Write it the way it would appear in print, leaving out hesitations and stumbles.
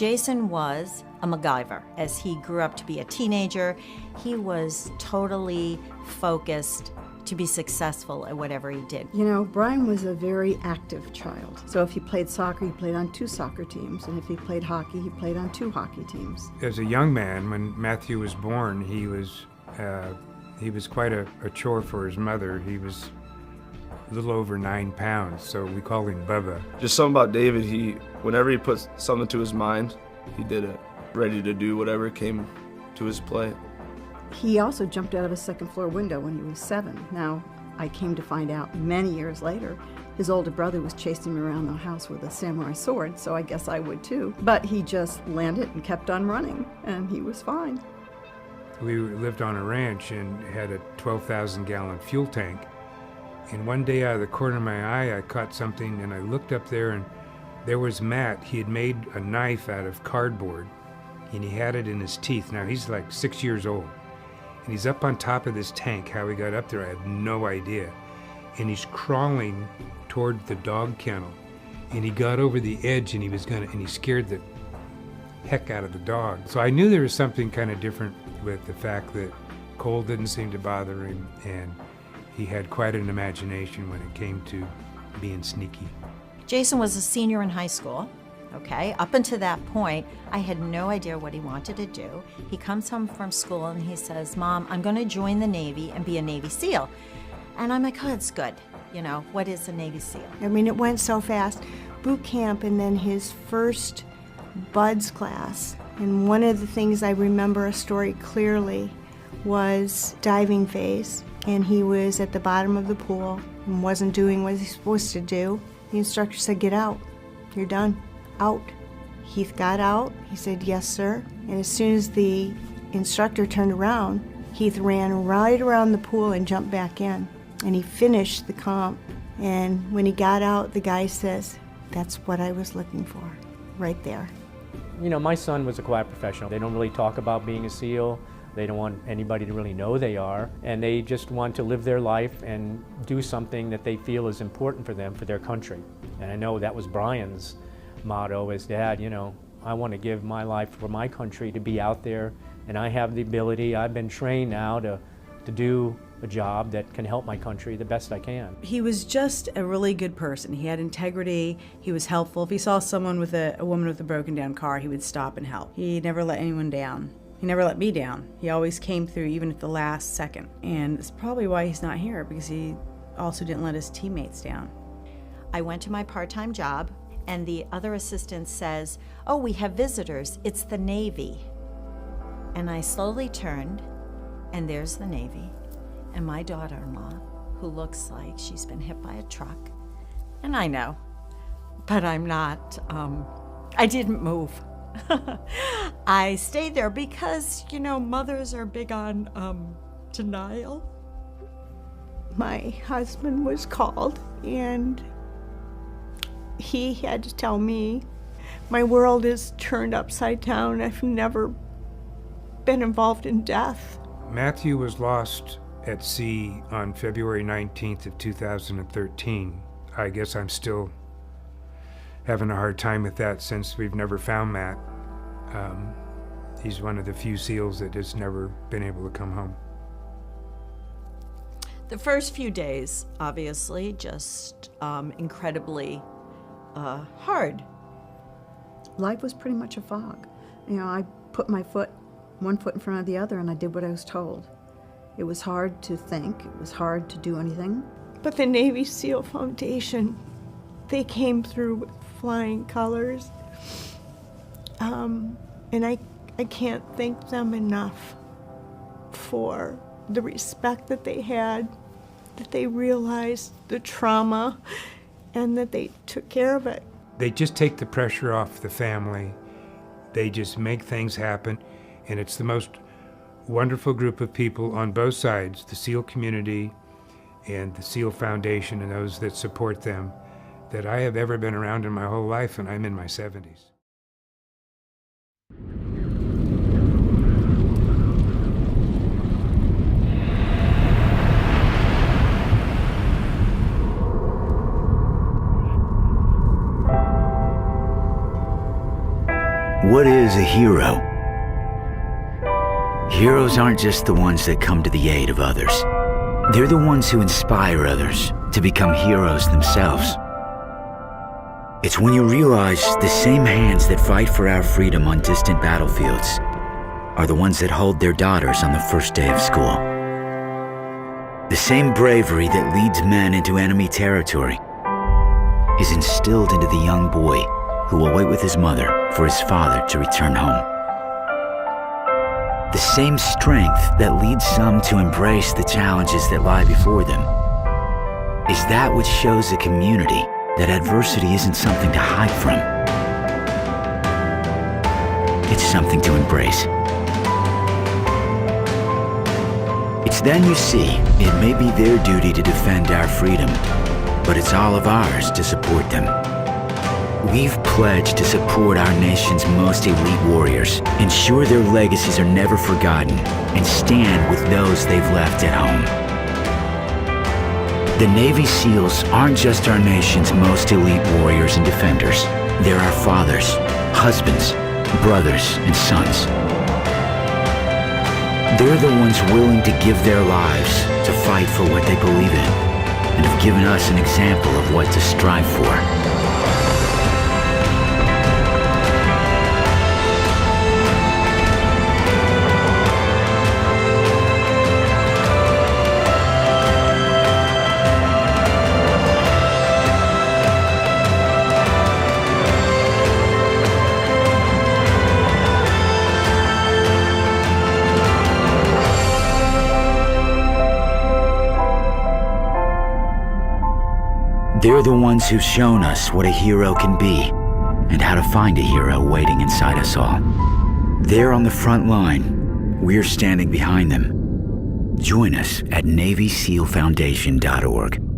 Jason was a MacGyver. As he grew up to be a teenager, he was totally focused to be successful at whatever he did. You know, Brian was a very active child. So if he played soccer, he played on 2 soccer teams. And if he played hockey, he played on 2 hockey teams. As a young man, when Matthew was born, he was quite a chore for his mother. He was a little over 9 pounds, so we called him Bubba. Just something about David, whenever he put something to his mind, he did it. Ready to do whatever came to his plate. He also jumped out of a 2nd-floor window when he was 7. Now, I came to find out many years later, his older brother was chasing him around the house with a samurai sword, so I guess I would too. But he just landed and kept on running, and he was fine. We lived on a ranch and had a 12,000-gallon fuel tank. And one day out of the corner of my eye, I caught something, and I looked up there, and there was Matt. He had made a knife out of cardboard, and he had it in his teeth. Now, he's like 6 years old. And he's up on top of this tank. How he got up there, I had no idea. And he's crawling toward the dog kennel. And he got over the edge, and he scared the heck out of the dog. So I knew there was something kind of different with the fact that cold didn't seem to bother him, and he had quite an imagination when it came to being sneaky. Jason was a senior in high school. Okay, up until that point, I had no idea what he wanted to do. He comes home from school and he says, "Mom, I'm going to join the Navy and be a Navy SEAL." And I'm like, "Oh, it's good. You know, what is a Navy SEAL?" I mean, it went so fast. Boot camp and then his first BUDS class. And one of the things I remember a story clearly was diving phase. And he was at the bottom of the pool and wasn't doing what he's supposed to do. The instructor said, "Get out. You're done. Out." Heath got out. He said, "Yes, sir." And as soon as the instructor turned around, Heath ran right around the pool and jumped back in. And he finished the comp. And when he got out, the guy says, "That's what I was looking for," right there. You know, my son was a quiet professional. They don't really talk about being a SEAL. They don't want anybody to really know they are. And they just want to live their life and do something that they feel is important for them, for their country. And I know that was Brian's motto as Dad, you know, I want to give my life for my country, to be out there, and I have the ability, I've been trained now to do a job that can help my country the best I can. He was just a really good person. He had integrity, he was helpful. If he saw someone with a woman with a broken down car, he would stop and help. He never let anyone down. He never let me down. He always came through, even at the last second. And it's probably why he's not here, because he also didn't let his teammates down. I went to my part-time job, and the other assistant says, "Oh, we have visitors. It's the Navy." And I slowly turned, and there's the Navy, and my daughter-in-law, who looks like she's been hit by a truck. And I know, but I'm not, I didn't move. I stayed there because, you know, mothers are big on denial. My husband was called, and he had to tell me, "My world is turned upside down. I've never been involved in death." Matthew was lost at sea on February 19th of 2013. I guess I'm still having a hard time with that since we've never found Matt. He's one of the few SEALs that has never been able to come home. The first few days, obviously, just incredibly hard. Life was pretty much a fog. You know, I put one foot in front of the other, and I did what I was told. It was hard to think. It was hard to do anything. But the Navy SEAL Foundation, they came through with flying colors. And I can't thank them enough for the respect that they had, that they realized the trauma, and that they took care of it. They just take the pressure off the family. They just make things happen, and it's the most wonderful group of people on both sides, the SEAL community and the SEAL Foundation and those that support them, that I have ever been around in my whole life, and I'm in my 70s. is a hero? Heroes aren't just the ones that come to the aid of others. They're the ones who inspire others to become heroes themselves. It's when you realize the same hands that fight for our freedom on distant battlefields are the ones that hold their daughters on the first day of school. The same bravery that leads men into enemy territory is instilled into the young boy who will wait with his mother for his father to return home. The same strength that leads some to embrace the challenges that lie before them is that which shows a community that adversity isn't something to hide from. It's something to embrace. It's then you see it may be their duty to defend our freedom, but it's all of ours to support them. We've pledged to support our nation's most elite warriors, ensure their legacies are never forgotten, and stand with those they've left at home. The Navy SEALs aren't just our nation's most elite warriors and defenders. They're our fathers, husbands, brothers, and sons. They're the ones willing to give their lives to fight for what they believe in, and have given us an example of what to strive for. They're the ones who've shown us what a hero can be and how to find a hero waiting inside us all. They're on the front line. We're standing behind them. Join us at NavySealFoundation.org.